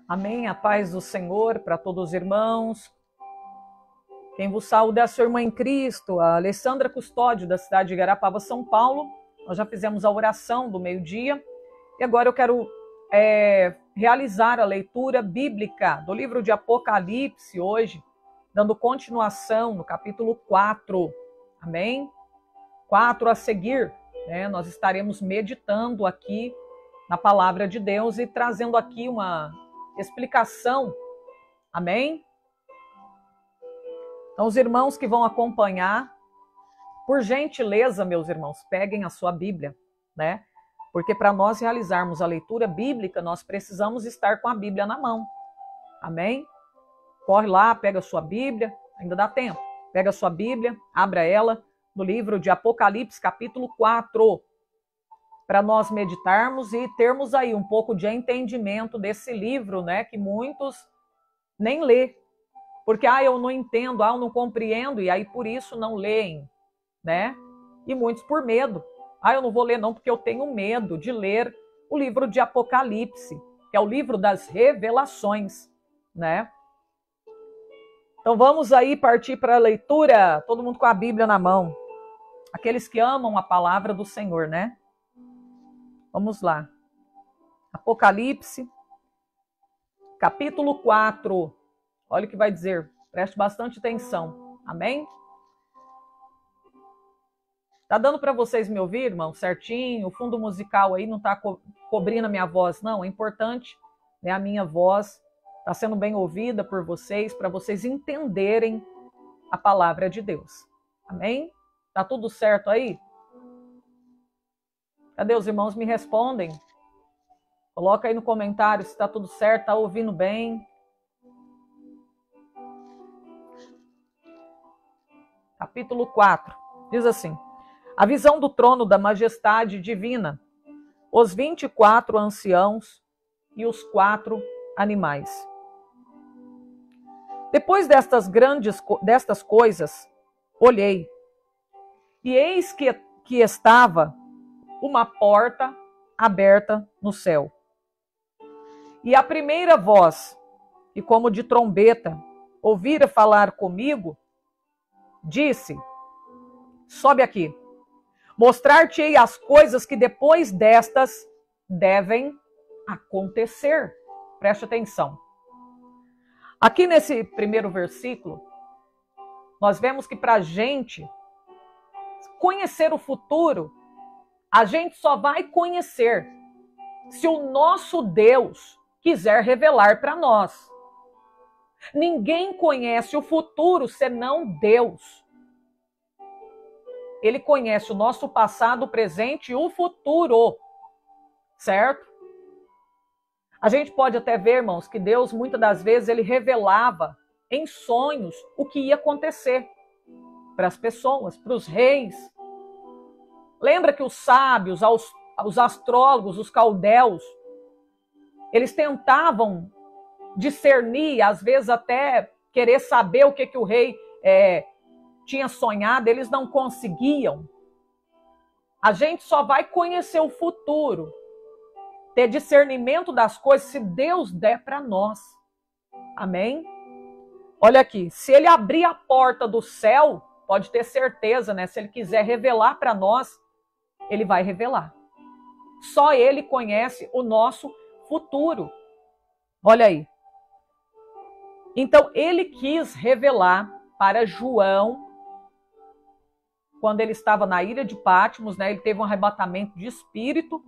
Amém, a paz do Senhor para todos os irmãos. Quem vos saúda é a sua irmã em Cristo, a Alessandra Custódio, da cidade de Igarapava, São Paulo. Nós já fizemos a oração do meio-dia e agora eu quero realizar a leitura bíblica do livro de Apocalipse hoje, dando continuação no capítulo 4. Amém? 4 a seguir, né? Nós estaremos meditando aqui na palavra de Deus e trazendo aqui uma explicação. Amém? Então, os irmãos que vão acompanhar, por gentileza, meus irmãos, peguem a sua Bíblia, né? Porque para nós realizarmos a leitura bíblica, nós precisamos estar com a Bíblia na mão. Amém? Corre lá, pega a sua Bíblia, ainda dá tempo. Pega a sua Bíblia, abra ela no livro de Apocalipse, capítulo 4. Para nós meditarmos e termos aí um pouco de entendimento desse livro, né, que muitos nem lê, porque eu não entendo, eu não compreendo, e aí por isso não leem, né? E muitos por medo. Eu não vou ler não, porque eu tenho medo de ler o livro de Apocalipse, que é o livro das revelações, né? Então vamos aí partir para a leitura, todo mundo com a Bíblia na mão. Aqueles que amam a palavra do Senhor, né? Vamos lá. Apocalipse, capítulo 4. Olha o que vai dizer. Preste bastante atenção. Amém? Tá dando para vocês me ouvir, irmão? Certinho? O fundo musical aí não tá cobrindo a minha voz, não. É importante, né? A minha voz está sendo bem ouvida por vocês, para vocês entenderem a palavra de Deus. Amém? Tá tudo certo aí? Cadê os irmãos? Me respondem. Coloca aí no comentário se está tudo certo, está ouvindo bem. Capítulo 4. Diz assim: a visão do trono da majestade divina, os 24 anciãos e os 4 animais. Depois destas coisas, olhei, e eis que estava uma porta aberta no céu. E a primeira voz, que como de trombeta, ouvira falar comigo, disse: sobe aqui, mostrar-te-ei as coisas que depois destas devem acontecer. Preste atenção. Aqui nesse primeiro versículo, nós vemos que para a gente conhecer o futuro, a gente só vai conhecer se o nosso Deus quiser revelar para nós. Ninguém conhece o futuro senão Deus. Ele conhece o nosso passado, o presente e o futuro. Certo? A gente pode até ver, irmãos, que Deus muitas das vezes ele revelava em sonhos o que ia acontecer para as pessoas, para os reis. Lembra que os sábios, os astrólogos, os caldeus, eles tentavam discernir, às vezes até querer saber o que o rei tinha sonhado, eles não conseguiam. A gente só vai conhecer o futuro, ter discernimento das coisas, se Deus der para nós. Amém? Olha aqui, se ele abrir a porta do céu, pode ter certeza, né? Se ele quiser revelar para nós, ele vai revelar. Só ele conhece o nosso futuro. Olha aí. Então, ele quis revelar para João, quando ele estava na ilha de Patmos, né? Ele teve um arrebatamento de espírito,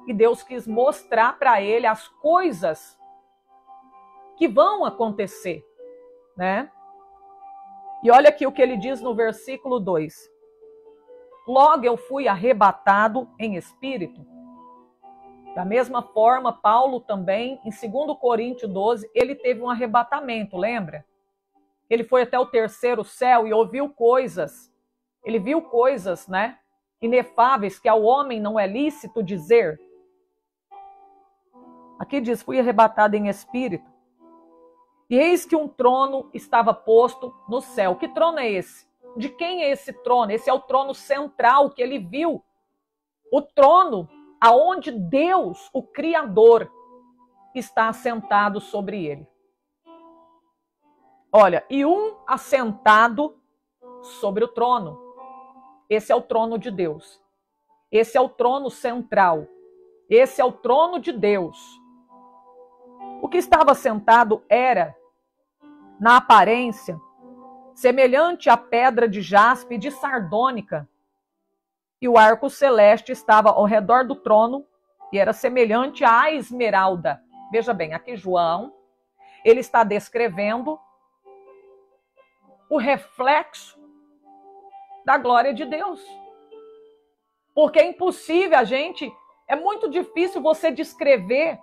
e Deus quis mostrar para ele as coisas que vão acontecer, né? E olha aqui o que ele diz no versículo 2. Logo eu fui arrebatado em espírito Da mesma forma, Paulo também, em 2 Coríntios 12, ele teve um arrebatamento, lembra? Ele foi até o terceiro céu e ouviu coisas. Ele viu coisas, né, inefáveis que ao homem não é lícito dizer. Aqui diz, fui arrebatado em espírito. E eis que um trono estava posto no céu. Que trono é esse? De quem é esse trono? Esse é o trono central que ele viu. O trono aonde Deus, o Criador, está assentado sobre ele. Olha, e um assentado sobre o trono. Esse é o trono de Deus. Esse é o trono central. Esse é o trono de Deus. O que estava sentado era, na aparência, semelhante à pedra de jaspe e de sardônica, e o arco celeste estava ao redor do trono e era semelhante à esmeralda. Veja bem, aqui João, ele está descrevendo o reflexo da glória de Deus. Porque é impossível é muito difícil você descrever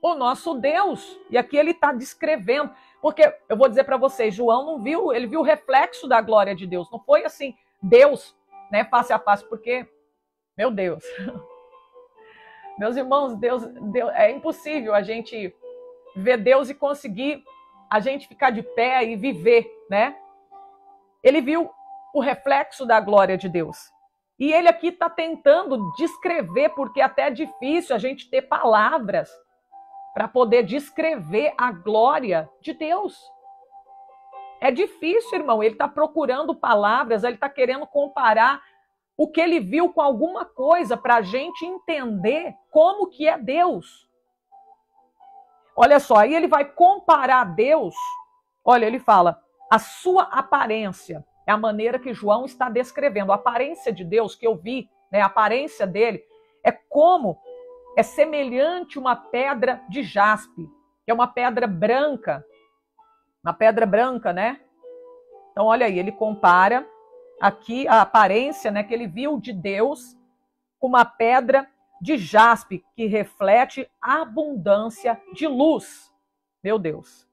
o nosso Deus. E aqui ele está descrevendo. Porque eu vou dizer para vocês, João não viu, ele viu o reflexo da glória de Deus. Não foi assim, Deus, né, face a face, porque, meu Deus, meus irmãos, Deus, é impossível a gente ver Deus e conseguir a gente ficar de pé e viver, né? Ele viu o reflexo da glória de Deus. E ele aqui está tentando descrever, porque até é difícil a gente ter palavras para poder descrever a glória de Deus. É difícil, irmão. Ele está procurando palavras, ele está querendo comparar o que ele viu com alguma coisa para a gente entender como que é Deus. Olha só, aí ele vai comparar Deus. Olha, ele fala, a sua aparência. É a maneira que João está descrevendo. A aparência de Deus que eu vi, né, a aparência dele, é semelhante a uma pedra de jaspe, que é uma pedra branca. Uma pedra branca, né? Então, olha aí, ele compara aqui a aparência, né, que ele viu de Deus com uma pedra de jaspe, que reflete a abundância de luz. Meu Deus.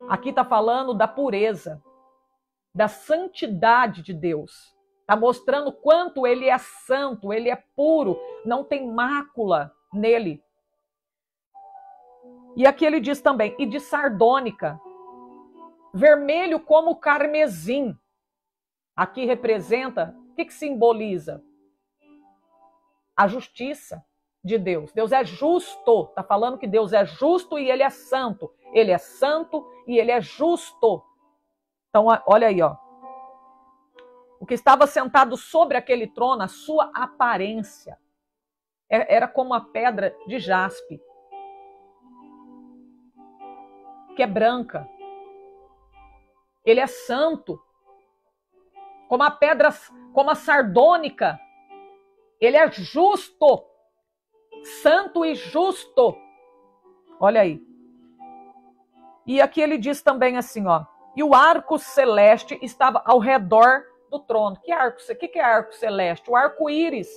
Aqui está falando da pureza, da santidade de Deus. Está mostrando quanto ele é santo, ele é puro, não tem mácula nele. E aqui ele diz também, e de sardônica, vermelho como carmesim. Aqui representa, o que simboliza? A justiça de Deus. Deus é justo, está falando que Deus é justo e ele é santo. Ele é santo e ele é justo. Então, olha aí, ó. O que estava sentado sobre aquele trono, a sua aparência, era como a pedra de jaspe, que é branca. Ele é santo. Como a pedra, como a sardônica. Ele é justo. Santo e justo. Olha aí. E aqui ele diz também assim, ó. E o arco celeste estava ao redor do trono. Que é arco celeste? O arco-íris.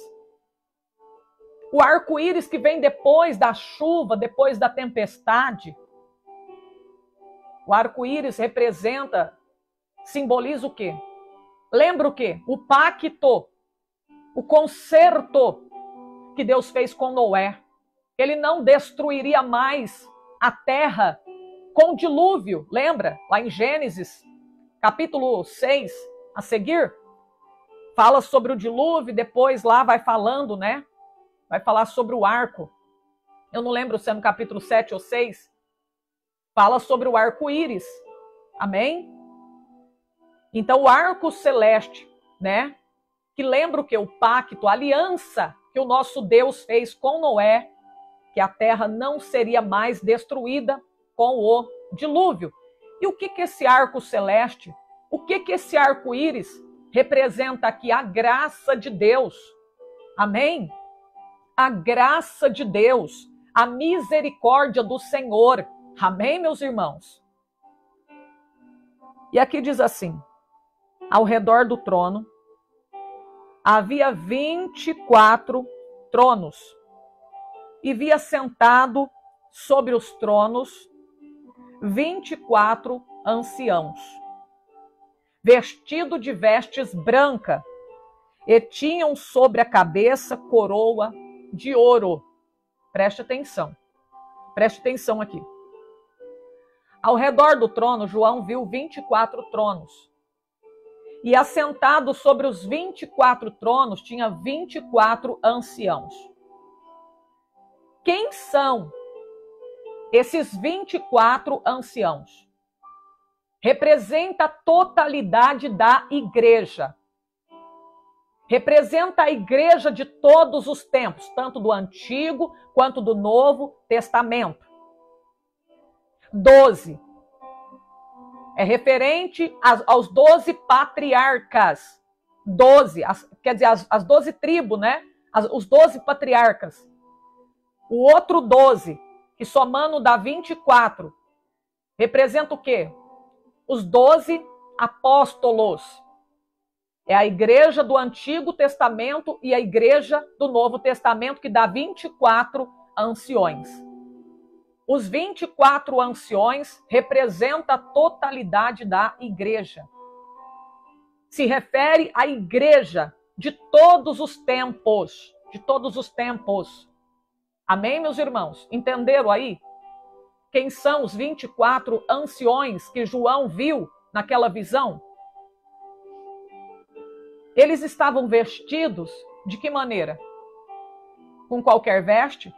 O arco-íris que vem depois da chuva, depois da tempestade. O arco-íris representa, simboliza o quê? Lembra o quê? O pacto, o concerto que Deus fez com Noé. Ele não destruiria mais a terra com o dilúvio. Lembra? Lá em Gênesis, capítulo 6, a seguir, fala sobre o dilúvio, depois lá vai falando, né? Vai falar sobre o arco. Eu não lembro se é no capítulo 7 ou 6. Fala sobre o arco-íris. Amém? Então, o arco celeste, né? Que lembra o quê? O pacto, a aliança que o nosso Deus fez com Noé, que a terra não seria mais destruída com o dilúvio. E o que esse arco celeste, o que esse arco-íris representa aqui? A graça de Deus. Amém? A graça de Deus, a misericórdia do Senhor. Amém, meus irmãos? E aqui diz assim, ao redor do trono havia 24 tronos, e vi assentado sobre os tronos 24 anciãos, vestido de vestes brancas, e tinham sobre a cabeça coroa de ouro. Preste atenção aqui. Ao redor do trono, João viu 24 tronos. E assentado sobre os 24 tronos, tinha 24 anciãos. Quem são esses 24 anciãos? Representa a totalidade da igreja. Representa a igreja de todos os tempos, tanto do Antigo quanto do Novo Testamento. 12. É referente aos 12 patriarcas. 12, quer dizer, as 12 tribos, né? Os 12 patriarcas. O outro 12, que somando dá 24, representa o quê? Os 12 apóstolos. É a igreja do Antigo Testamento e a igreja do Novo Testamento, que dá 24 anciões. Os 24 anciões representam a totalidade da igreja. Se refere à igreja de todos os tempos. De todos os tempos. Amém, meus irmãos? Entenderam aí? Quem são os 24 anciões que João viu naquela visão? Eles estavam vestidos de que maneira? Com qualquer veste?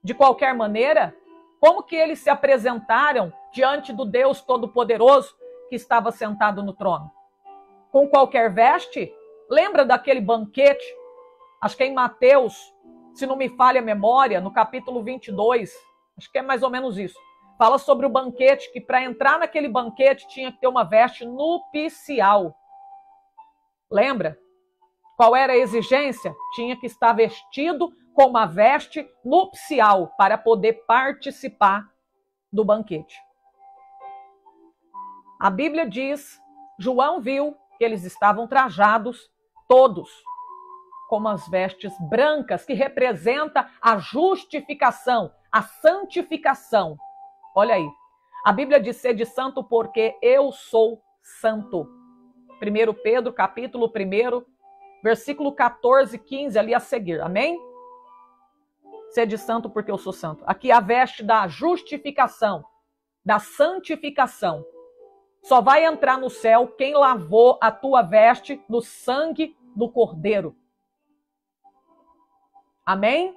De qualquer maneira? Como que eles se apresentaram diante do Deus Todo-Poderoso que estava sentado no trono? Com qualquer veste? Lembra daquele banquete? Acho que é em Mateus, se não me falha a memória, no capítulo 22, acho que é mais ou menos isso. Fala sobre o banquete, que para entrar naquele banquete tinha que ter uma veste nupcial. Lembra? Qual era a exigência? Tinha que estar vestido com uma veste nupcial para poder participar do banquete. A Bíblia diz, João viu que eles estavam trajados todos com as vestes brancas, que representa a justificação, a santificação. Olha aí, a Bíblia diz: sede santo porque eu sou santo. 1 Pedro, capítulo 1, versículo 14 e 15, ali a seguir. Amém? Sede santo porque eu sou santo. Aqui a veste da justificação, da santificação. Só vai entrar no céu quem lavou a tua veste no sangue do Cordeiro. Amém?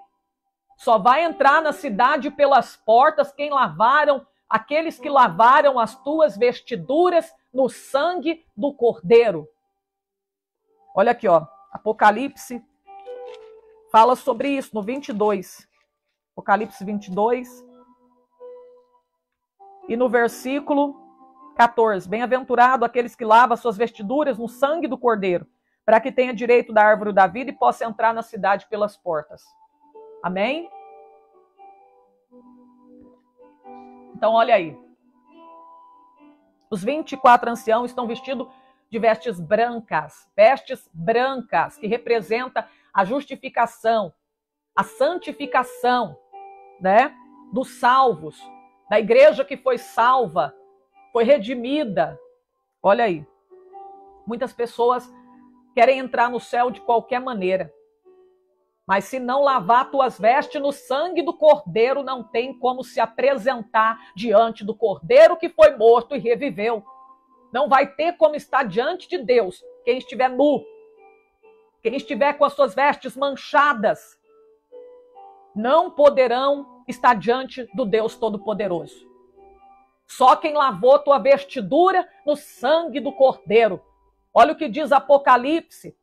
Só vai entrar na cidade pelas portas quem lavaram, aqueles que lavaram as tuas vestiduras no sangue do Cordeiro. Olha aqui, ó, Apocalipse fala sobre isso no 22. Apocalipse 22. E no versículo 14. Bem-aventurado aqueles que lavam suas vestiduras no sangue do Cordeiro, para que tenha direito da árvore da vida e possa entrar na cidade pelas portas. Amém? Então, olha aí. Os 24 anciãos estão vestidos de vestes brancas, que representa a justificação, a santificação, né, dos salvos, da igreja que foi salva, foi redimida. Olha aí. Muitas pessoas querem entrar no céu de qualquer maneira. Mas se não lavar tuas vestes no sangue do Cordeiro, não tem como se apresentar diante do Cordeiro que foi morto e reviveu. Não vai ter como estar diante de Deus quem estiver nu, quem estiver com as suas vestes manchadas. Não poderão estar diante do Deus Todo-Poderoso. Só quem lavou tua vestidura no sangue do Cordeiro. Olha o que diz Apocalipse,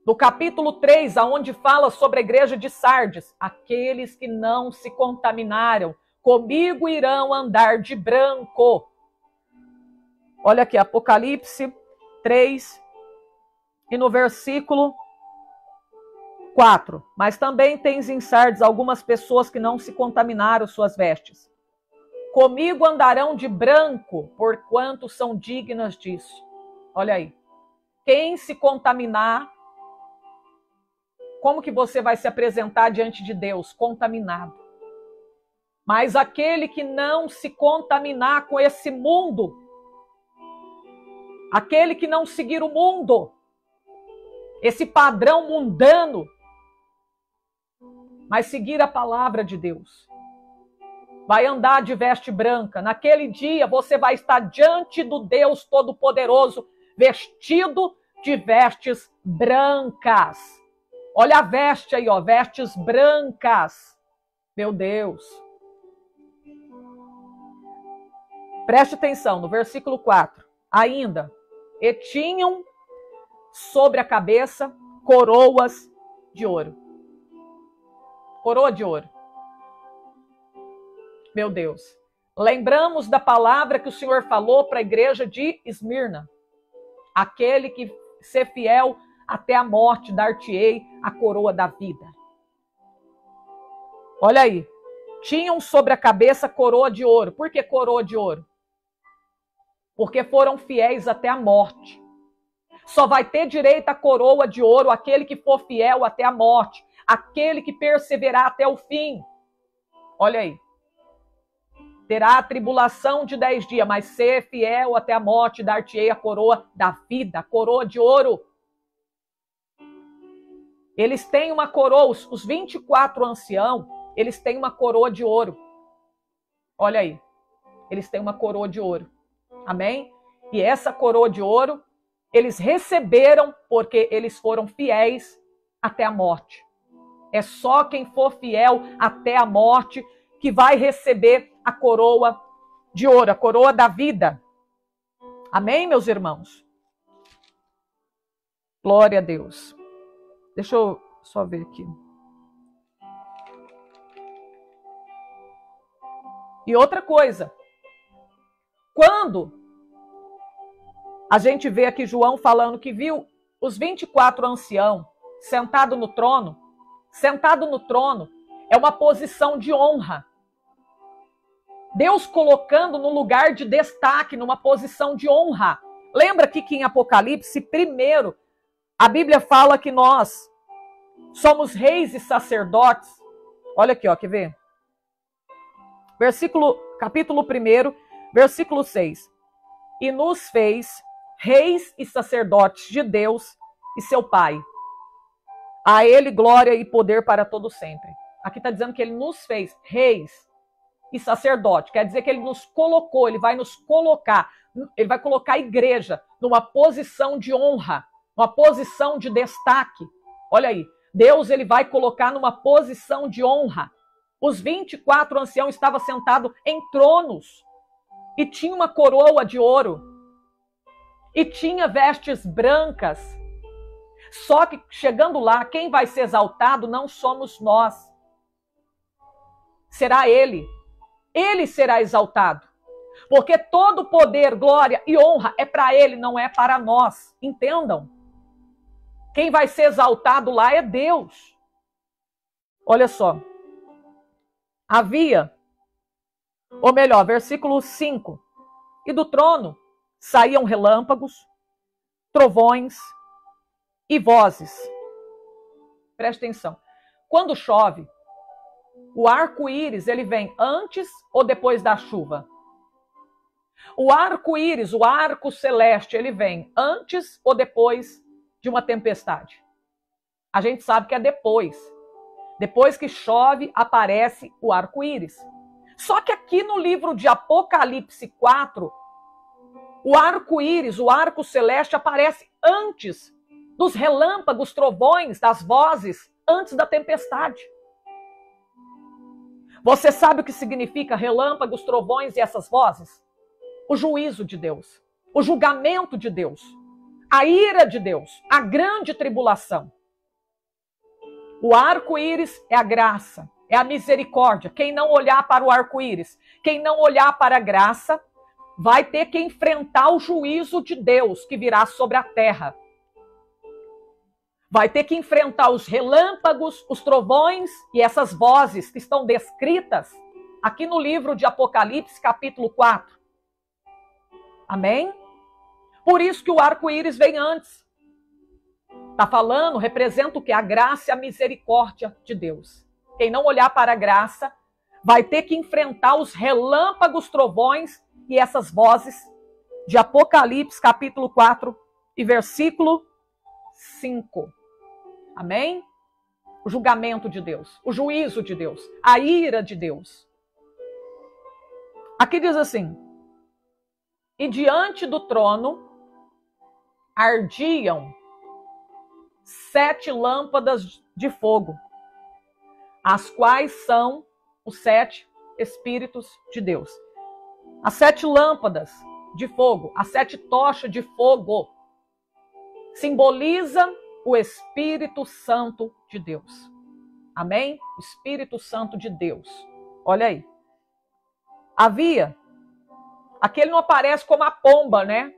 no capítulo 3, aonde fala sobre a igreja de Sardes. Aqueles que não se contaminaram, comigo irão andar de branco. Olha aqui, Apocalipse 3, e no versículo 4. Mas também tens em Sardes algumas pessoas que não se contaminaram suas vestes. Comigo andarão de branco, porquanto são dignas disso. Olha aí. Quem se contaminar como que você vai se apresentar diante de Deus? Contaminado. Mas aquele que não se contaminar com esse mundo, aquele que não seguir o mundo, esse padrão mundano, mas seguir a palavra de Deus, vai andar de veste branca. Naquele dia você vai estar diante do Deus Todo-Poderoso, vestido de vestes brancas. Olha a veste aí, ó, vestes brancas. Meu Deus. Preste atenção no versículo 4. Ainda, e tinham sobre a cabeça coroas de ouro. Coroa de ouro. Meu Deus. Lembramos da palavra que o Senhor falou para a igreja de Esmirna. Aquele que ser fiel até a morte, dar-te-ei a coroa da vida. Olha aí. Tinham sobre a cabeça coroa de ouro. Por que coroa de ouro? Porque foram fiéis até a morte. Só vai ter direito à coroa de ouro aquele que for fiel até a morte. Aquele que perseverar até o fim. Olha aí. Terá a tribulação de 10 dias, mas ser fiel até a morte, dar-te-ei a coroa da vida, a coroa de ouro. Eles têm uma coroa, os 24 anciãos, eles têm uma coroa de ouro. Olha aí. Eles têm uma coroa de ouro. Amém? E essa coroa de ouro, eles receberam porque eles foram fiéis até a morte. É só quem for fiel até a morte que vai receber a coroa de ouro, a coroa da vida. Amém, meus irmãos? Glória a Deus. Deixa eu só ver aqui. E outra coisa. Quando a gente vê aqui João falando que viu os 24 anciãos sentados no trono, sentado no trono é uma posição de honra. Deus colocando no lugar de destaque, numa posição de honra. Lembra que em Apocalipse, primeiro, a Bíblia fala que nós somos reis e sacerdotes. Olha aqui, ó, quer ver? Capítulo 1, versículo 6. E nos fez reis e sacerdotes de Deus e seu Pai. A ele glória e poder para todo sempre. Aqui está dizendo que ele nos fez reis e sacerdote. Quer dizer que ele nos colocou, ele vai nos colocar, ele vai colocar a igreja numa posição de honra, uma posição de destaque. Olha aí, Deus ele vai colocar numa posição de honra. Os 24 anciãos estavam sentados em tronos e tinha uma coroa de ouro e tinha vestes brancas. Só que chegando lá, quem vai ser exaltado não somos nós. Será ele. Ele será exaltado. Porque todo poder, glória e honra é para ele, não é para nós. Entendam. Quem vai ser exaltado lá é Deus. Olha só. Havia, ou melhor, versículo 5. E do trono saíam relâmpagos, trovões e vozes. Preste atenção. Quando chove, o arco-íris, ele vem antes ou depois da chuva? O arco-íris, o arco celeste, ele vem antes ou depois de uma tempestade? A gente sabe que é depois. Depois que chove, aparece o arco-íris. Só que aqui no livro de Apocalipse 4, o arco-íris, o arco celeste, aparece antes dos relâmpagos, trovões, das vozes, antes da tempestade. Você sabe o que significa relâmpagos, trovões e essas vozes? O juízo de Deus, o julgamento de Deus, a ira de Deus, a grande tribulação. O arco-íris é a graça, é a misericórdia. Quem não olhar para o arco-íris, quem não olhar para a graça, vai ter que enfrentar o juízo de Deus que virá sobre a terra. Vai ter que enfrentar os relâmpagos, os trovões e essas vozes que estão descritas aqui no livro de Apocalipse, capítulo 4. Amém? Por isso que o arco-íris vem antes. Está falando, representa o quê? A graça e a misericórdia de Deus. Quem não olhar para a graça vai ter que enfrentar os relâmpagos, trovões e essas vozes de Apocalipse, capítulo 4 e versículo 5. Amém? O julgamento de Deus, o juízo de Deus, a ira de Deus. Aqui diz assim: e diante do trono ardiam 7 lâmpadas de fogo, as quais são os 7 Espíritos de Deus. As 7 lâmpadas de fogo, as 7 tochas de fogo, simboliza o Espírito Santo de Deus. Amém? O Espírito Santo de Deus. Olha aí. Aqui ele não aparece como a pomba, né?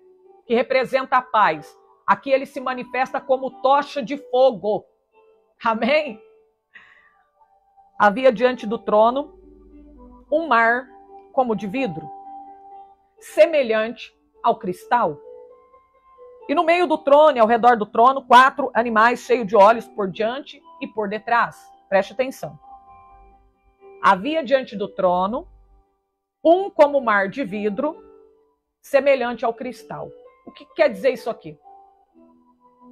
Que representa a paz. Aqui ele se manifesta como tocha de fogo. Amém? Havia diante do trono um mar como de vidro, semelhante ao cristal. E no meio do trono, ao redor do trono, 4 animais cheios de olhos por diante e por detrás. Preste atenção. Havia diante do trono um como mar de vidro, semelhante ao cristal. O que quer dizer isso aqui?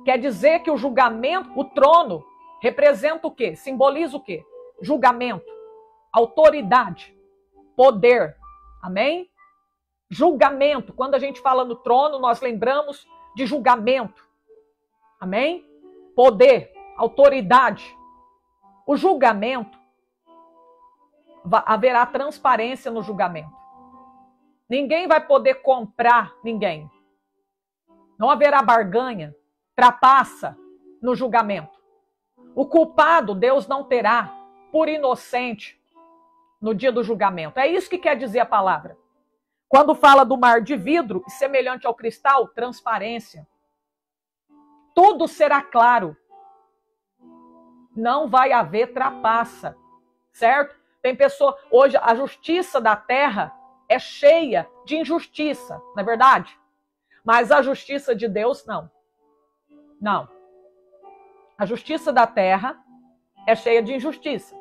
Quer dizer que o julgamento, o trono, representa o quê? Simboliza o quê? Julgamento, autoridade, poder. Amém? Julgamento. Quando a gente fala no trono, nós lembramos de julgamento. Amém? Poder, autoridade. O julgamento, haverá transparência no julgamento. Ninguém vai poder comprar ninguém. Não haverá barganha, trapaça no julgamento. O culpado Deus não terá por inocente no dia do julgamento. É isso que quer dizer a palavra. Quando fala do mar de vidro, semelhante ao cristal, transparência. Tudo será claro. Não vai haver trapaça, certo? Tem pessoa, hoje a justiça da terra é cheia de injustiça, não é verdade? Mas a justiça de Deus, não. Não. A justiça da terra é cheia de injustiça.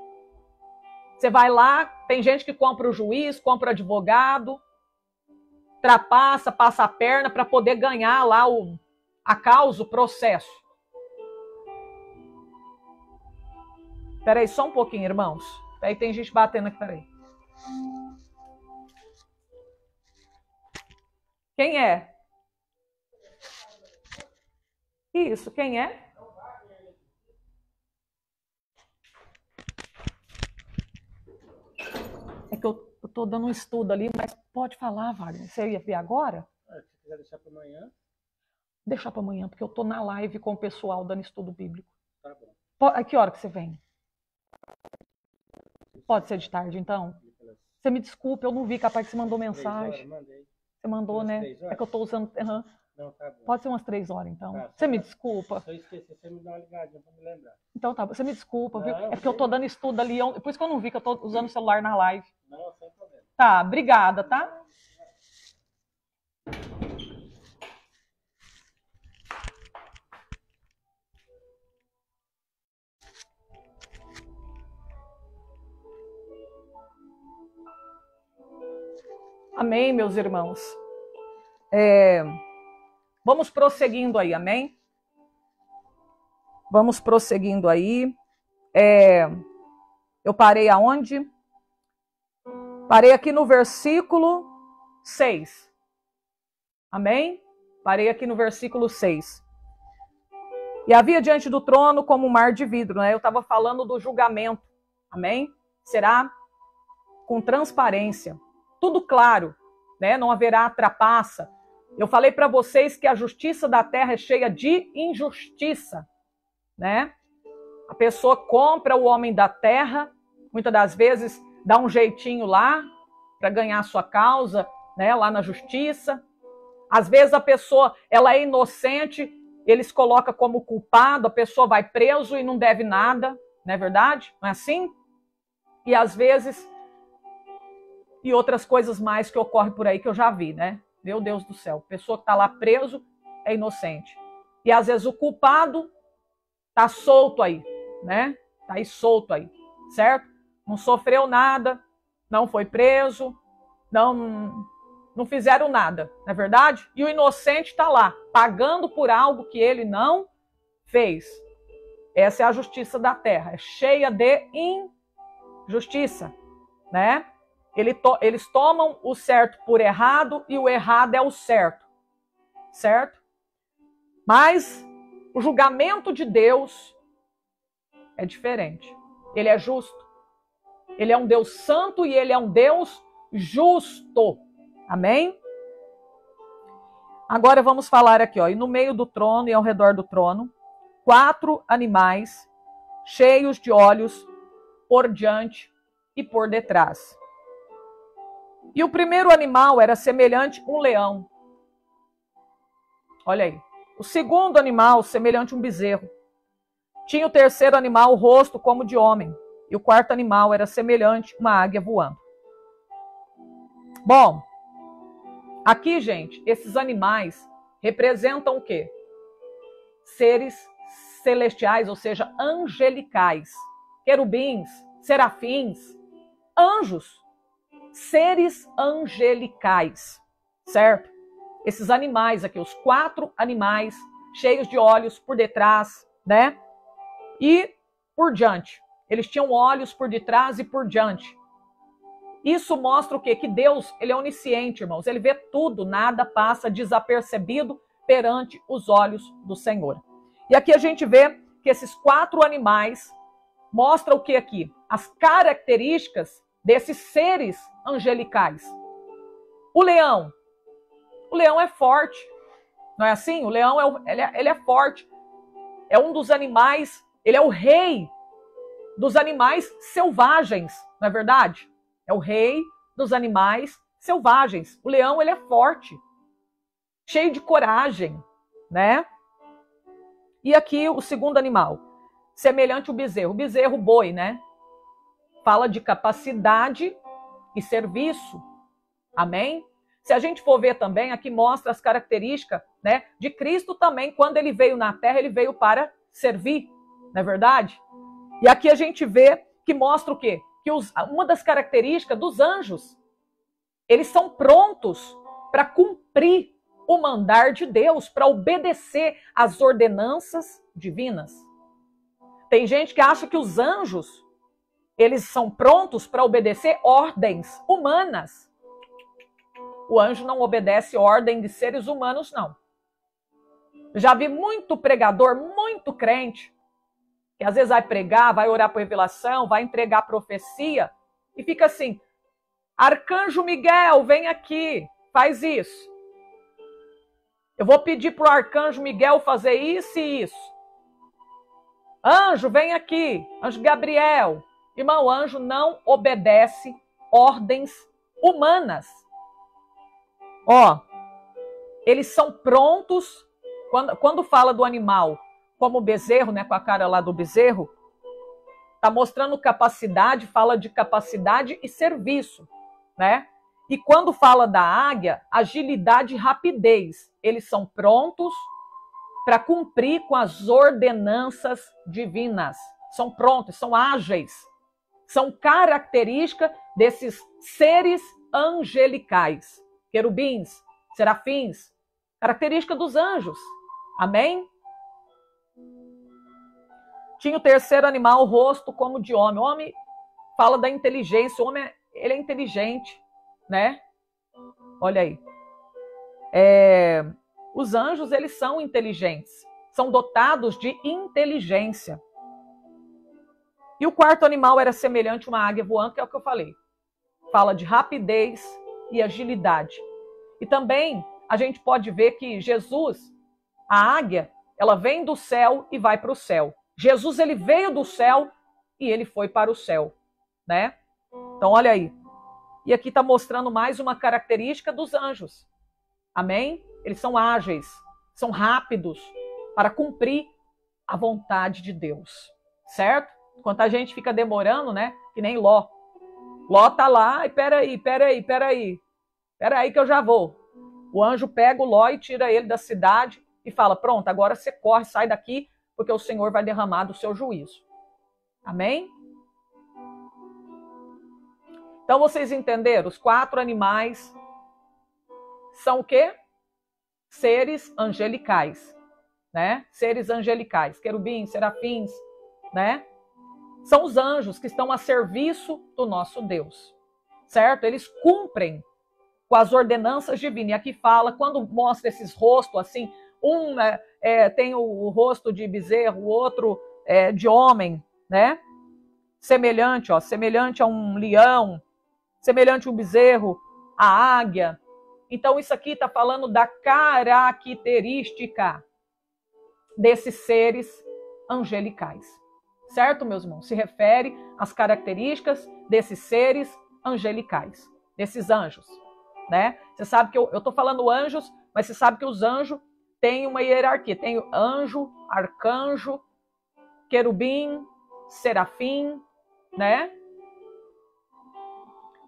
Você vai lá, tem gente que compra o juiz, compra o advogado, trapaça, passa a perna para poder ganhar lá a causa, o processo. Peraí, só um pouquinho, irmãos. Aí tem gente batendo aqui, peraí. Quem é? Isso, quem é? É que eu tô dando um estudo ali, mas pode falar, Wagner. Você ia ver agora? Se quiser deixar para amanhã. Deixar para amanhã, porque eu tô na live com o pessoal dando estudo bíblico. Tá bom. A que hora que você vem? Pode ser de tarde, então? Você me desculpa, eu não vi, capaz que você mandou mensagem. Mandei. Você mandou, né? É que eu tô usando... Uhum. Não, tá bom. Pode ser umas 3 horas, então. Tá, você me desculpa. Se eu esquecer, você me dá uma ligadinha para me lembrar. Então tá, você me desculpa, viu? Não, É porque eu tô dando estudo ali, por isso que eu não vi que eu tô usando o celular na live. Não, sem problema. Tá, obrigada, tá? Amém, meus irmãos. Vamos prosseguindo aí, amém? Vamos prosseguindo aí. Eu parei aonde? Parei aqui no versículo 6. Amém? Parei aqui no versículo 6. E havia diante do trono como um mar de vidro, né? Eu estava falando do julgamento. Amém? Será com transparência. Tudo claro, né? Não haverá trapaça. Eu falei para vocês que a justiça da terra é cheia de injustiça, né? A pessoa compra o homem da terra, muitas das vezes dá um jeitinho lá para ganhar a sua causa, né? Lá na justiça. Às vezes a pessoa, ela é inocente, eles colocam como culpado, a pessoa vai preso e não deve nada, não é verdade? Não é assim? E às vezes, e outras coisas mais que ocorrem por aí que eu já vi, né? Meu Deus do céu, a pessoa que está lá preso é inocente. E às vezes o culpado tá solto aí, né? Tá aí solto aí, certo? Não sofreu nada, não foi preso, não fizeram nada, não é verdade? E o inocente está lá, pagando por algo que ele não fez. Essa é a justiça da terra, é cheia de injustiça, né? Eles tomam o certo por errado e o errado é o certo, certo? Mas o julgamento de Deus é diferente. Ele é justo. Ele é um Deus santo e ele é um Deus justo. Amém? Agora vamos falar aqui, ó, e no meio do trono e ao redor do trono, 4 animais cheios de olhos por diante e por detrás. E o primeiro animal era semelhante a um leão. Olha aí. O segundo animal, semelhante a um bezerro. Tinha o terceiro animal o rosto como de homem. E o quarto animal era semelhante a uma águia voando. Bom, aqui, gente, esses animais representam o quê? Seres celestiais, ou seja, angelicais. Querubins, serafins, anjos. Seres angelicais, certo? Esses animais aqui, os 4 animais cheios de olhos por detrás, né? E por diante. Eles tinham olhos por detrás e por diante. Isso mostra o quê? Que Deus, ele é onisciente, irmãos. Ele vê tudo, nada passa desapercebido perante os olhos do Senhor. E aqui a gente vê que esses 4 animais mostram o que aqui? As características desses seres angelicais. O leão é forte, não é assim? O leão ele é forte, é um dos animais, ele é o rei dos animais selvagens, não é verdade? É o rei dos animais selvagens. O leão, ele é forte, cheio de coragem, né? E aqui o segundo animal, semelhante ao bezerro. O bezerro, boi, né? Fala de capacidade e serviço. Amém? Se a gente for ver também, aqui mostra as características, né, de Cristo também. Quando ele veio na terra, ele veio para servir, não é verdade? E aqui a gente vê que mostra o quê? Que uma das características dos anjos, eles são prontos para cumprir o mandar de Deus, para obedecer às ordenanças divinas. Tem gente que acha que os anjos, eles são prontos para obedecer ordens humanas. O anjo não obedece ordem de seres humanos, não. Já vi muito pregador, muito crente, que às vezes vai pregar, vai orar por revelação, vai entregar profecia, e fica assim, Arcanjo Miguel, vem aqui, faz isso. Eu vou pedir para o Arcanjo Miguel fazer isso e isso. Anjo, vem aqui, Anjo Gabriel. Irmão, o anjo não obedece ordens humanas. Ó, eles são prontos, quando fala do animal, como o bezerro, né, com a cara lá do bezerro, tá mostrando capacidade, fala de capacidade e serviço, né? E quando fala da águia, agilidade e rapidez. Eles são prontos para cumprir com as ordenanças divinas. São prontos, são ágeis. São características desses seres angelicais. Querubins, serafins, característica dos anjos. Amém? Tinha o terceiro animal, o rosto como de homem. O homem fala da inteligência. O homem, ele é inteligente, né? Olha aí. Os anjos, eles são inteligentes. São dotados de inteligência. E o quarto animal era semelhante a uma águia voando, que é o que eu falei. Fala de rapidez e agilidade. E também a gente pode ver que Jesus, a águia, ela vem do céu e vai para o céu. Jesus, ele veio do céu e ele foi para o céu, né? Então, olha aí. E aqui está mostrando mais uma característica dos anjos. Amém? Eles são ágeis, são rápidos para cumprir a vontade de Deus, certo? Enquanto a gente fica demorando, né? Que nem Ló. Ló tá lá e peraí que eu já vou. O anjo pega o Ló e tira ele da cidade e fala, pronto, agora você corre, sai daqui, porque o Senhor vai derramar do seu juízo. Amém? Então vocês entenderam? Os 4 animais são o quê? Seres angelicais, né? Seres angelicais, querubins, serafins, né? São os anjos que estão a serviço do nosso Deus, certo? Eles cumprem com as ordenanças divinas. E aqui fala, quando mostra esses rostos assim, um tem o rosto de bezerro, o outro de homem, né? Semelhante a um leão, semelhante a um bezerro, a águia. Então isso aqui está falando da característica desses seres angelicais. Certo, meus irmãos? Se refere às características desses seres angelicais, desses anjos, né? Você sabe que eu estou falando anjos, mas você sabe que os anjos têm uma hierarquia. Tem o anjo, arcanjo, querubim, serafim, né?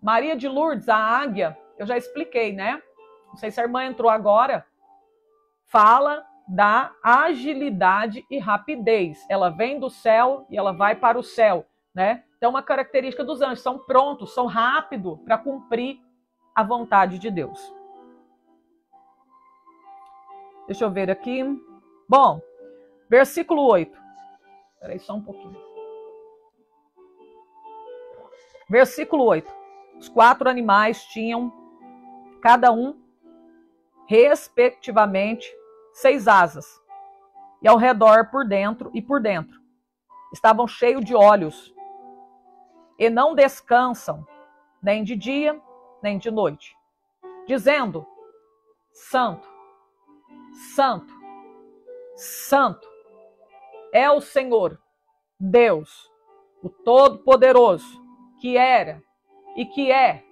Maria de Lourdes, a águia, eu já expliquei, né? Não sei se a irmã entrou agora. Fala da agilidade e rapidez. Ela vem do céu e ela vai para o céu, né? Então, uma característica dos anjos, são prontos, são rápidos para cumprir a vontade de Deus. Deixa eu ver aqui. Bom, versículo 8. Espera aí só um pouquinho. Versículo 8. Os 4 animais tinham, cada um, respectivamente, 6 asas. E ao redor, por dentro, estavam cheios de olhos. E não descansam, nem de dia, nem de noite. Dizendo, Santo, Santo, Santo é o Senhor, Deus, o Todo-Poderoso, que era, e que é,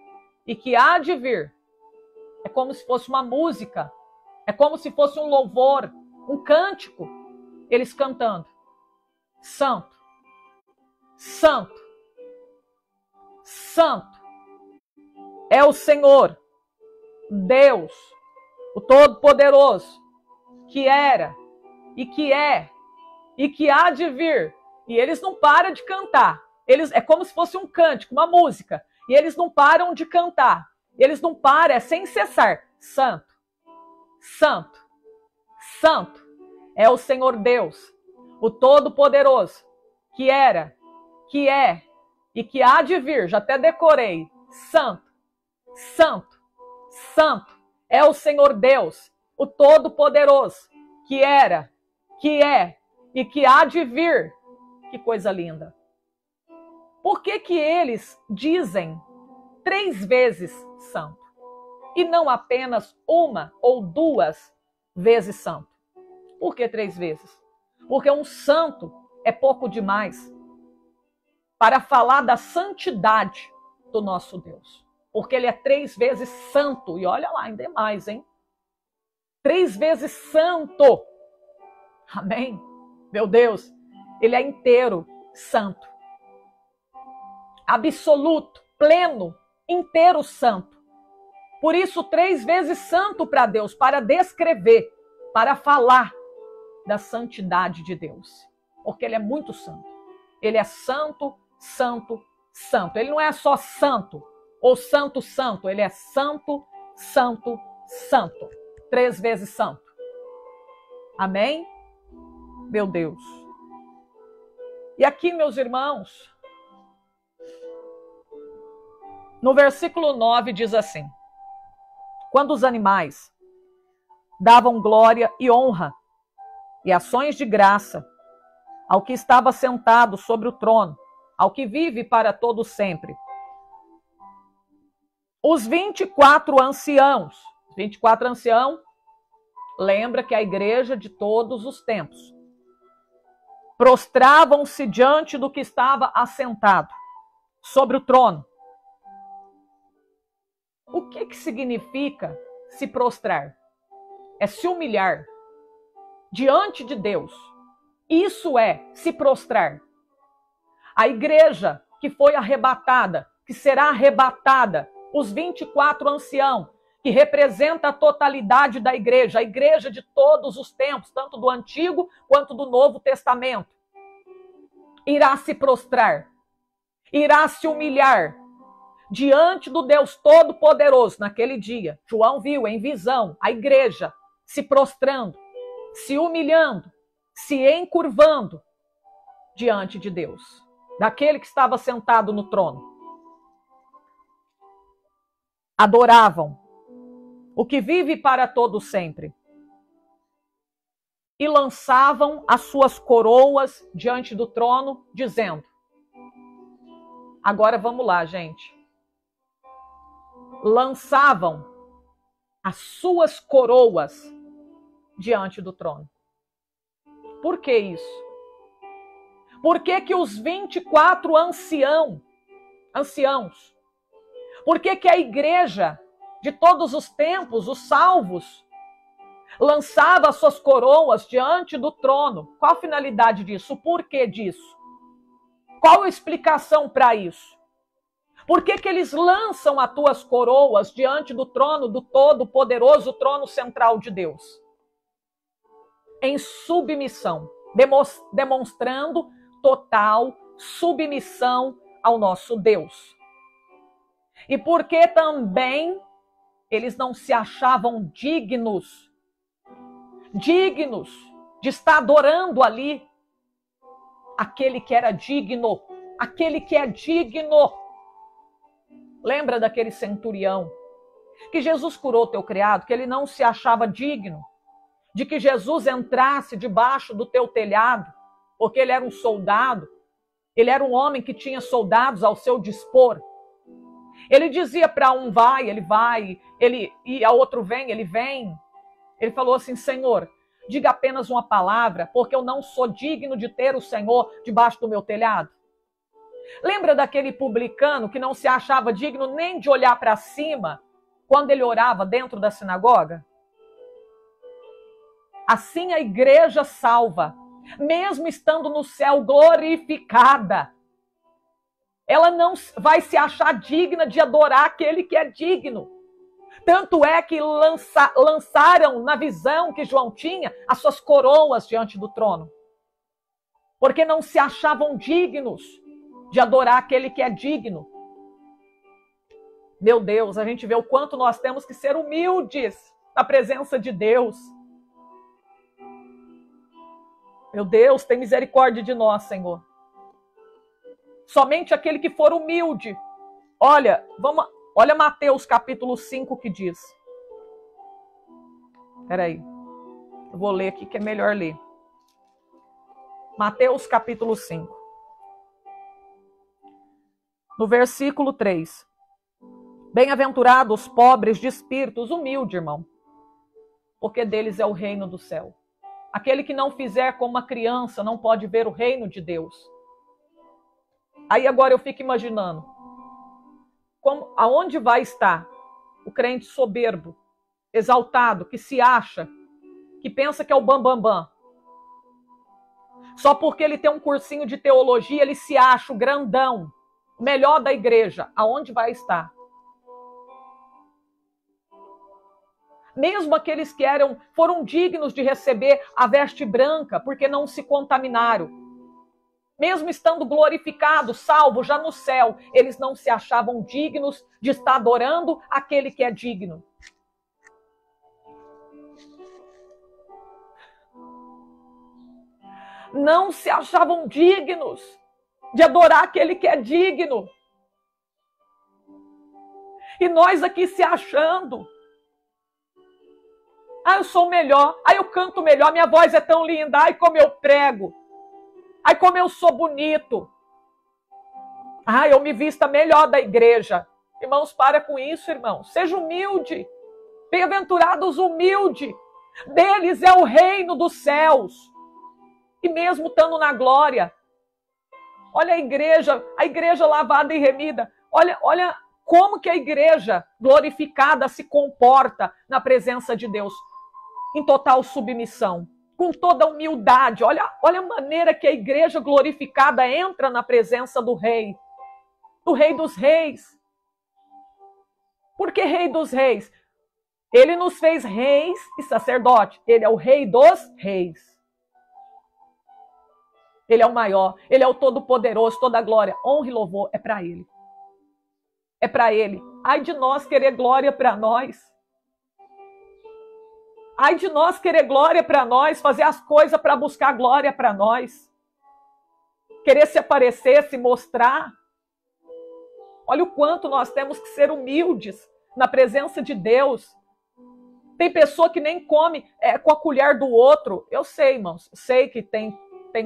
e que há de vir. É como se fosse uma música, é como se fosse um louvor, um cântico, eles cantando. Santo, Santo, Santo é o Senhor, Deus, o Todo-Poderoso, que era, e que é, e que há de vir. E eles não param de cantar. É como se fosse um cântico, uma música. E eles não param de cantar. Eles não param, é sem cessar. Santo, Santo, Santo é o Senhor Deus, o Todo-Poderoso, que era, que é e que há de vir. Já até decorei. Santo, Santo, Santo é o Senhor Deus, o Todo-Poderoso, que era, que é e que há de vir. Que coisa linda. Por que que eles dizem 3 vezes santo e não apenas 1 ou 2 vezes santo? Por que 3 vezes? Porque um santo é pouco demais para falar da santidade do nosso Deus. Porque ele é 3 vezes santo. E olha lá, ainda é mais, hein? 3 vezes santo. Amém? Meu Deus, ele é inteiro santo. Absoluto, pleno, inteiro santo. Por isso, 3 vezes santo para Deus, para descrever, para falar da santidade de Deus. Porque ele é muito santo. Ele é santo, santo, santo. Ele não é só santo ou santo, santo. Ele é santo, santo, santo. 3 vezes santo. Amém? Meu Deus. E aqui, meus irmãos, no versículo 9 diz assim: quando os animais davam glória e honra e ações de graça ao que estava sentado sobre o trono, ao que vive para todo sempre, os 24 anciãos, lembra que é a igreja de todos os tempos, prostravam-se diante do que estava assentado sobre o trono. O que significa se prostrar? É se humilhar diante de Deus. Isso é se prostrar. A igreja que foi arrebatada, que será arrebatada, os 24 anciãos, que representa a totalidade da igreja, a igreja de todos os tempos, tanto do Antigo quanto do Novo Testamento, irá se prostrar, irá se humilhar diante do Deus Todo-Poderoso naquele dia. João viu em visão a igreja se prostrando, se humilhando, se encurvando diante de Deus, daquele que estava sentado no trono. Adoravam o que vive para todo sempre e lançavam as suas coroas diante do trono, dizendo: agora vamos lá, gente. Lançavam as suas coroas diante do trono. Por que isso? Por que os 24 anciãos, por que a igreja de todos os tempos, os salvos, lançava as suas coroas diante do trono? Qual a finalidade disso? O porquê disso? Qual a explicação para isso? Por que eles lançam as tuas coroas diante do trono do Todo-Poderoso, trono central de Deus? Em submissão, demonstrando total submissão ao nosso Deus. E porque também eles não se achavam dignos de estar adorando ali aquele que era digno, aquele que é digno. Lembra daquele centurião que Jesus curou teu criado, que ele não se achava digno de que Jesus entrasse debaixo do teu telhado, porque ele era um soldado, ele era um homem que tinha soldados ao seu dispor. Ele dizia para um vai, e a outro vem, ele vem. Ele falou assim: Senhor, diga apenas uma palavra, porque eu não sou digno de ter o Senhor debaixo do meu telhado. Lembra daquele publicano que não se achava digno nem de olhar para cima quando ele orava dentro da sinagoga? Assim a igreja salva, mesmo estando no céu glorificada, ela não vai se achar digna de adorar aquele que é digno. Tanto é que lançaram na visão que João tinha as suas coroas diante do trono, porque não se achavam dignos de adorar aquele que é digno. Meu Deus, a gente vê o quanto nós temos que ser humildes na presença de Deus. Meu Deus, tem misericórdia de nós, Senhor. Somente aquele que for humilde. Olha Mateus capítulo 5 que diz. Espera aí. Eu vou ler aqui que é melhor ler. Mateus capítulo 5. No versículo 3. Bem-aventurados os pobres de espíritos, humilde, irmão, porque deles é o reino do céu. Aquele que não fizer como uma criança não pode ver o reino de Deus. Aí agora eu fico imaginando, aonde vai estar o crente soberbo, exaltado, que se acha, que pensa que é o bambambam. Só porque ele tem um cursinho de teologia, ele se acha o grandão, o melhor da igreja. Aonde vai estar? Mesmo aqueles que foram dignos de receber a veste branca, porque não se contaminaram. Mesmo estando glorificados, salvos, já no céu, eles não se achavam dignos de estar adorando aquele que é digno. Não se achavam dignos de adorar aquele que é digno. E nós aqui se achando. Eu sou o melhor. Eu canto melhor. Minha voz é tão linda. Ai, como eu prego. Ai, como eu sou bonito. Eu me visto a melhor da igreja. Irmãos, para com isso, irmãos. Seja humilde. Bem-aventurados humildes. Deles é o reino dos céus. E mesmo estando na glória. Olha a igreja lavada e remida. Olha como que a igreja glorificada se comporta na presença de Deus. Em total submissão. Com toda humildade. Olha a maneira que a igreja glorificada entra na presença do rei. Do rei dos reis. Por que rei dos reis? Ele nos fez reis e sacerdotes. Ele é o rei dos reis. Ele é o maior. Ele é o todo-poderoso, toda a glória. Honra e louvor é para ele. É para ele. Ai de nós querer glória para nós. Ai de nós querer glória para nós, fazer as coisas para buscar glória para nós. Querer se aparecer, se mostrar. Olha o quanto nós temos que ser humildes na presença de Deus. Tem pessoa que nem come com a colher do outro. Eu sei, irmãos. Sei que tem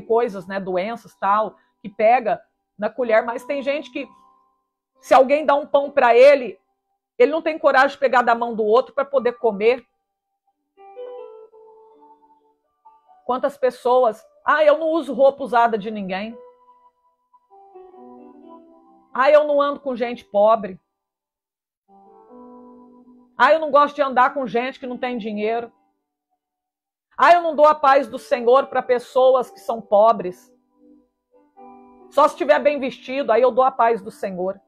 coisas, né, doenças, tal, que pega na colher. Mas tem gente que, se alguém dá um pão para ele, ele não tem coragem de pegar da mão do outro para poder comer. Quantas pessoas... eu não uso roupa usada de ninguém. Eu não ando com gente pobre. Eu não gosto de andar com gente que não tem dinheiro. Eu não dou a paz do Senhor para pessoas que são pobres. Só se estiver bem vestido, aí eu dou a paz do Senhor.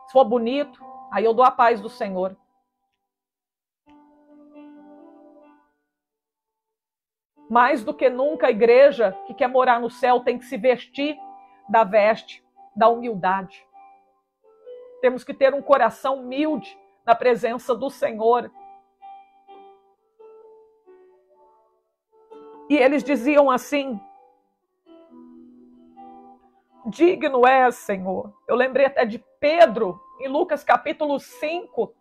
Se for bonito, aí eu dou a paz do Senhor. Mais do que nunca, a igreja que quer morar no céu tem que se vestir da veste da humildade. Temos que ter um coração humilde na presença do Senhor. E eles diziam assim: digno és, Senhor. Eu lembrei até de Pedro, em Lucas capítulo 5,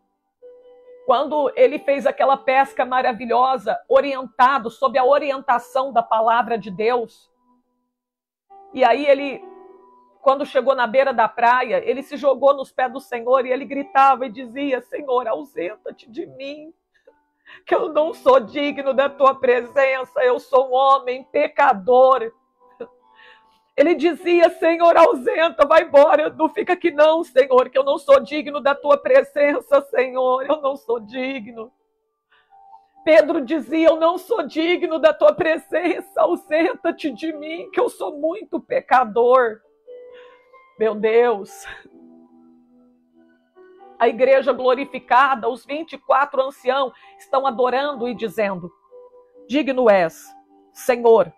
quando ele fez aquela pesca maravilhosa, orientado, sob a orientação da palavra de Deus. E aí ele, quando chegou na beira da praia, ele se jogou nos pés do Senhor e ele gritava e dizia: Senhor, ausenta-te de mim, que eu não sou digno da tua presença, eu sou um homem pecador. Ele dizia: Senhor, ausenta, vai embora, não fica aqui não, Senhor, que eu não sou digno da tua presença, Senhor, eu não sou digno. Pedro dizia: eu não sou digno da tua presença, ausenta-te de mim, que eu sou muito pecador. Meu Deus. A igreja glorificada, os 24 anciãos estão adorando e dizendo: digno és, Senhor,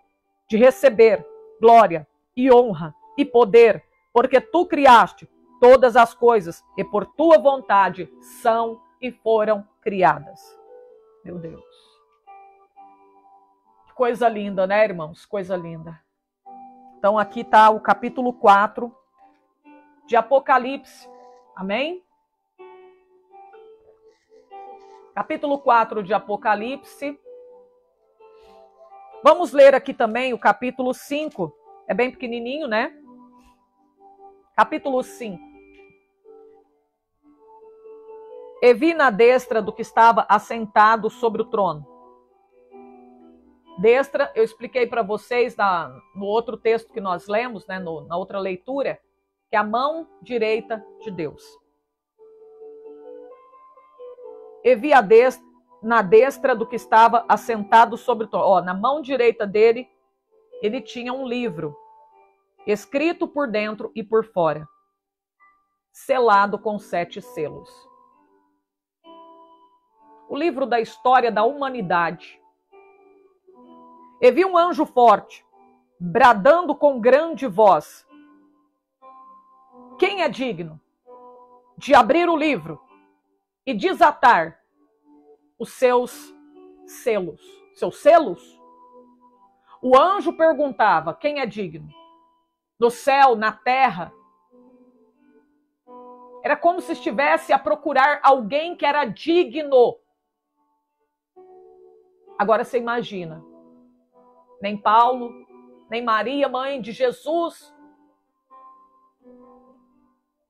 de receber glória e honra e poder, porque tu criaste todas as coisas e por tua vontade são e foram criadas. Meu Deus. Que coisa linda, né, irmãos? Coisa linda. Então aqui está o capítulo 4 de Apocalipse. Amém? Capítulo 4 de Apocalipse. Vamos ler aqui também o capítulo 5. É bem pequenininho, né? Capítulo 5. E vi na destra do que estava assentado sobre o trono. Destra, eu expliquei para vocês no outro texto que nós lemos, né, na outra leitura, que é a mão direita de Deus. E vi na destra do que estava assentado sobre o trono. Na mão direita dele, ele tinha um livro, escrito por dentro e por fora, selado com 7 selos. O livro da história da humanidade. E vi um anjo forte, bradando com grande voz: quem é digno de abrir o livro e desatar os seus selos? Seus selos? O anjo perguntava: quem é digno? No céu, na terra. Era como se estivesse a procurar alguém que era digno. Agora você imagina, nem Paulo, nem Maria, mãe de Jesus,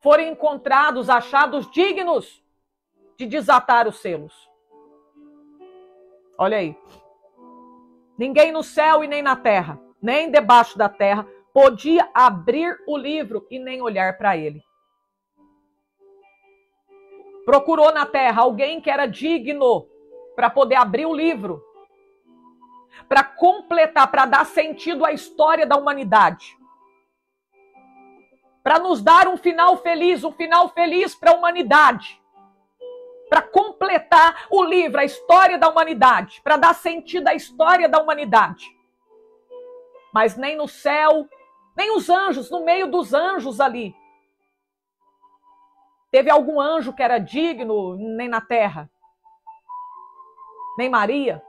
foram encontrados, achados dignos de desatar os selos. Olha aí. Ninguém no céu e nem na terra, nem debaixo da terra, podia abrir o livro e nem olhar para ele. Procurou na terra alguém que era digno para poder abrir o livro, para completar, para dar sentido à história da humanidade, para nos dar um final feliz para a humanidade. para completar o livro, a história da humanidade, para dar sentido à história da humanidade. Mas nem no céu, nem os anjos, no meio dos anjos ali, teve algum anjo que era digno, nem na terra, nem Maria,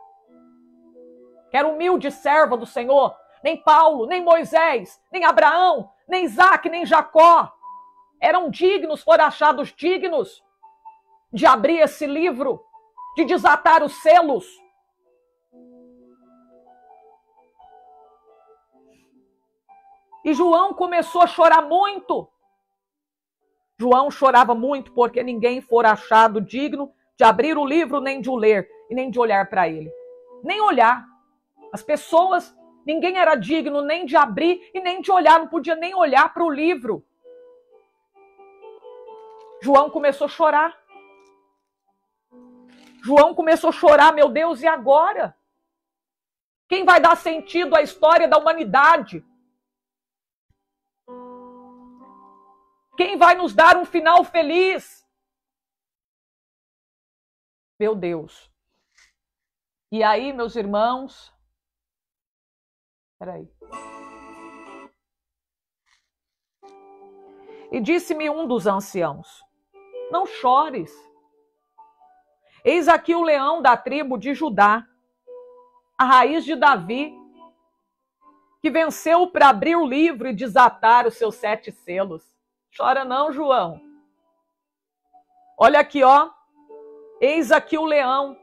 que era humilde serva do Senhor, nem Paulo, nem Moisés, nem Abraão, nem Isaac, nem Jacó, eram dignos, foram achados dignos de abrir esse livro, de desatar os selos. E João começou a chorar muito. João chorava muito porque ninguém fora achado digno de abrir o livro, nem de o ler, e nem de olhar para ele. Nem olhar. As pessoas, ninguém era digno nem de abrir e nem de olhar, não podia nem olhar para o livro. João começou a chorar. João começou a chorar, meu Deus, e agora? Quem vai dar sentido à história da humanidade? Quem vai nos dar um final feliz? Meu Deus. E aí, meus irmãos... Espera aí. E disse-me um dos anciãos, não chores. Eis aqui o leão da tribo de Judá, a raiz de Davi, que venceu para abrir o livro e desatar os seus 7 selos. Chora não, João. Olha aqui, ó. Eis aqui o leão.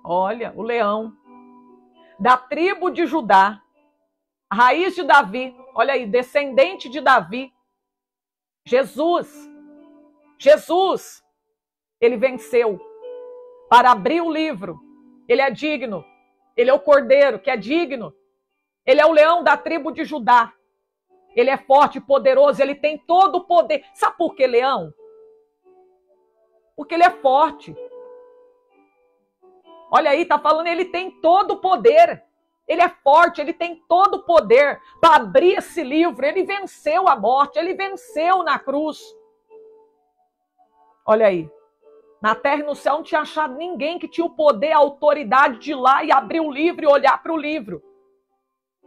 Olha, o leão. Da tribo de Judá. A raiz de Davi. Olha aí, descendente de Davi. Jesus. Jesus. Ele venceu para abrir o livro. Ele é digno. Ele é o cordeiro que é digno. Ele é o leão da tribo de Judá. Ele é forte e poderoso, ele tem todo o poder. Sabe por que leão? Porque ele é forte. Olha aí, tá falando, ele tem todo o poder. Ele é forte, ele tem todo o poder para abrir esse livro. Ele venceu a morte, ele venceu na cruz. Olha aí. Na terra e no céu não tinha achado ninguém que tinha o poder, a autoridade de ir lá e abrir o livro e olhar para o livro.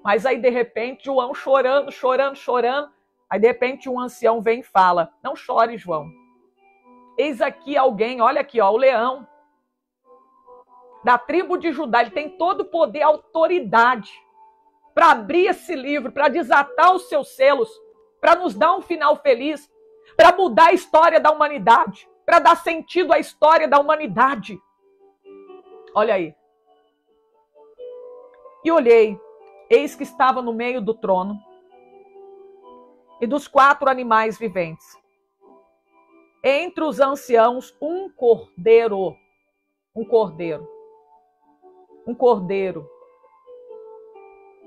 Mas aí, de repente, João chorando, chorando, chorando. Aí, de repente, um ancião vem e fala, não chore, João. Eis aqui alguém, olha aqui, ó, o leão da tribo de Judá. Ele tem todo o poder, a autoridade para abrir esse livro, para desatar os seus selos, para nos dar um final feliz, para mudar a história da humanidade, para dar sentido à história da humanidade. Olha aí. E olhei. Eis que estava no meio do trono e dos 4 animais viventes. Entre os anciãos, um cordeiro. Um cordeiro. Um cordeiro.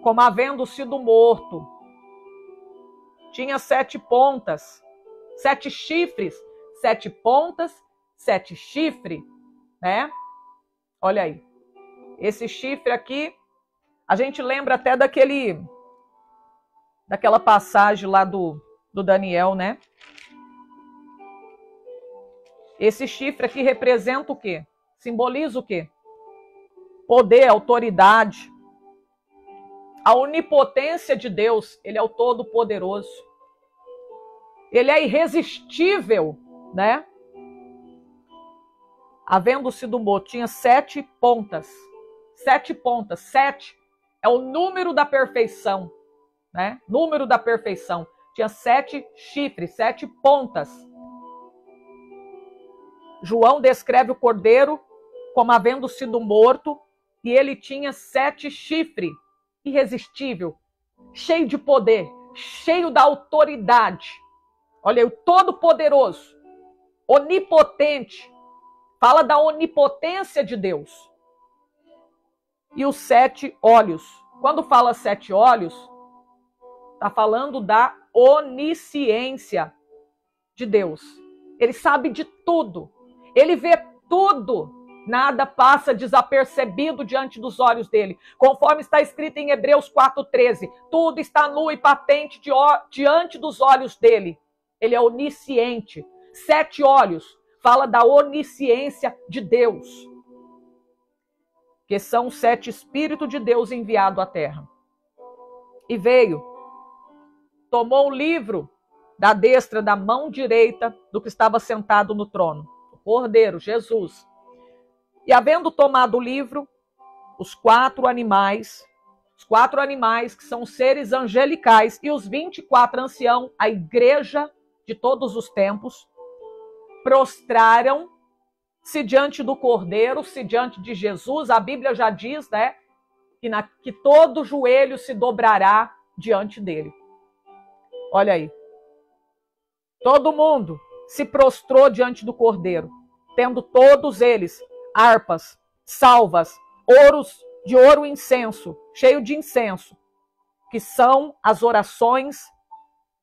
Como havendo sido morto. Tinha 7 pontas, 7 chifres. 7 pontas, 7 chifres, né? Olha aí. Esse chifre aqui, a gente lembra até daquela passagem lá do Daniel, né? Esse chifre aqui representa o quê? Simboliza o quê? Poder, autoridade. A onipotência de Deus. Ele é o Todo-Poderoso. Ele é irresistível, né? Havendo sido morto, tinha 7 pontas. 7 pontas. 7 é o número da perfeição, né? Número da perfeição. Tinha 7 chifres, 7 pontas. João descreve o cordeiro como havendo sido morto e ele tinha 7 chifres. Irresistível, cheio de poder, cheio da autoridade. Olha aí, o Todo-Poderoso, onipotente. Fala da onipotência de Deus. E os 7 olhos. Quando fala 7 olhos, está falando da onisciência de Deus. Ele sabe de tudo. Ele vê tudo. Nada passa desapercebido diante dos olhos dele. Conforme está escrito em Hebreus 4,13. Tudo está nu e patente diante dos olhos dele. Ele é onisciente. 7 olhos. fala da onisciência de Deus, que são os 7 Espíritos de Deus enviados à terra. E veio, tomou o livro da destra da mão direita do que estava sentado no trono, o Cordeiro, Jesus. E havendo tomado o livro, os 4 animais que são seres angelicais, e os 24 anciãos, a igreja de todos os tempos, prostraram-se diante do Cordeiro, se diante de Jesus. A Bíblia já diz, né, que todo joelho se dobrará diante dele. Olha aí. Todo mundo se prostrou diante do Cordeiro, tendo todos eles harpas, salvas, de ouro incenso, cheio de incenso, que são as orações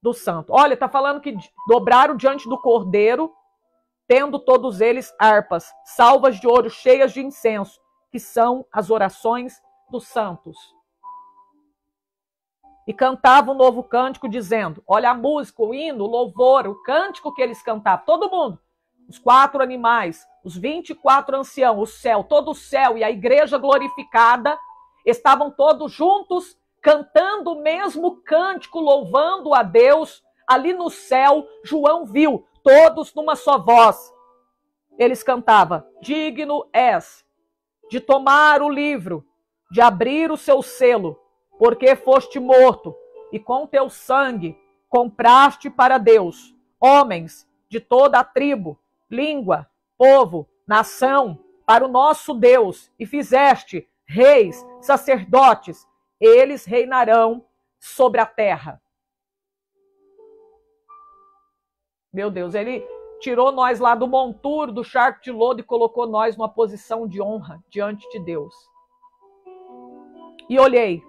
do santo. Olha, está falando que dobraram diante do Cordeiro, tendo todos eles harpas, salvas de ouro cheias de incenso, que são as orações dos santos. E cantavam um novo cântico, dizendo, olha a música, o hino, o louvor, o cântico que eles cantavam, todo mundo, os 4 animais, os 24 anciãos, o céu, todo o céu e a igreja glorificada, estavam todos juntos, cantando o mesmo cântico, louvando a Deus. Ali no céu, João viu, todos numa só voz. Eles cantavam, digno és de tomar o livro, de abrir o seu selo, porque foste morto, e com teu sangue compraste para Deus homens de toda a tribo, língua, povo, nação, para o nosso Deus, e fizeste reis, sacerdotes, eles reinarão sobre a terra. Meu Deus, ele tirou nós lá do monturo, do charco de lodo, e colocou nós numa posição de honra diante de Deus. E olhei,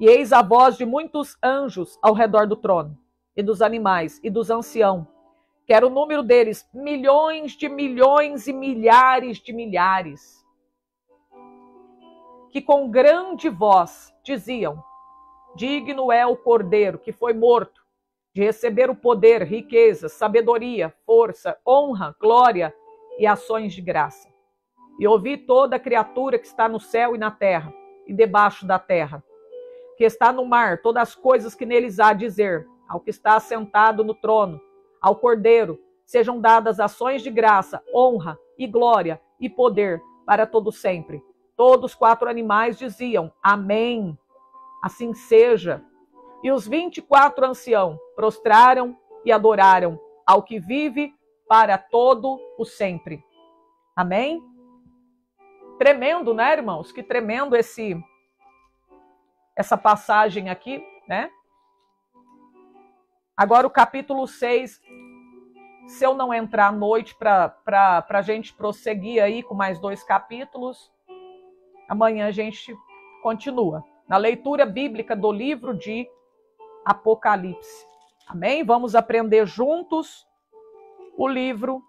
e eis a voz de muitos anjos ao redor do trono, e dos animais, e dos anciãos, que era o número deles, milhões de milhões e milhares de milhares, que com grande voz diziam, digno é o Cordeiro que foi morto, de receber o poder, riqueza, sabedoria, força, honra, glória e ações de graça. E ouvi toda a criatura que está no céu e na terra, e debaixo da terra, que está no mar, todas as coisas que neles há, dizer ao que está assentado no trono, ao Cordeiro, sejam dadas ações de graça, honra e glória e poder para todo sempre. Todos os 4 animais diziam, amém, assim seja. E os 24 anciãos prostraram e adoraram ao que vive para todo o sempre. Amém? Tremendo, né, irmãos? Que tremendo essa passagem aqui, né? Agora o capítulo 6, se eu não entrar à noite para a gente prosseguir aí com mais 2 capítulos, amanhã a gente continua na leitura bíblica do livro de Apocalipse. Amém? Vamos aprender juntos o livro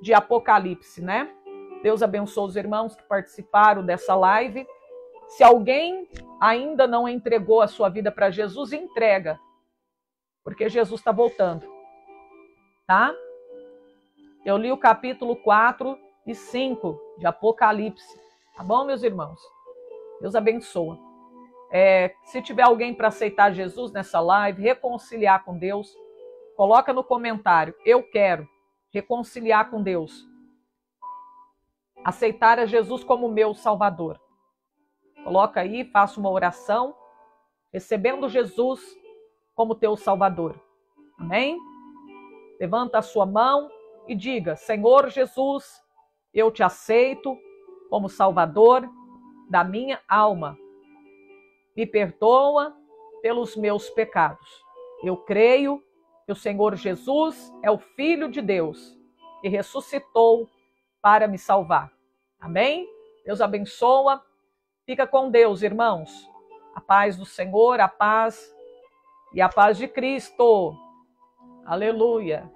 de Apocalipse, né? Deus abençoe os irmãos que participaram dessa live. Se alguém ainda não entregou a sua vida para Jesus, entrega, porque Jesus está voltando, tá? Eu li o capítulo 4 e 5 de Apocalipse, tá bom, meus irmãos? Deus abençoa. Se tiver alguém para aceitar Jesus nessa live, reconciliar com Deus, coloca no comentário, eu quero reconciliar com Deus, aceitar a Jesus como meu Salvador. Coloca aí, faça uma oração, recebendo Jesus como teu Salvador. Amém? Levanta a sua mão e diga, Senhor Jesus, eu te aceito como Salvador da minha alma. Me perdoa pelos meus pecados. Eu creio que o Senhor Jesus é o Filho de Deus que ressuscitou para me salvar. Amém? Deus abençoa. Fica com Deus, irmãos. A paz do Senhor, a paz e a paz de Cristo. Aleluia.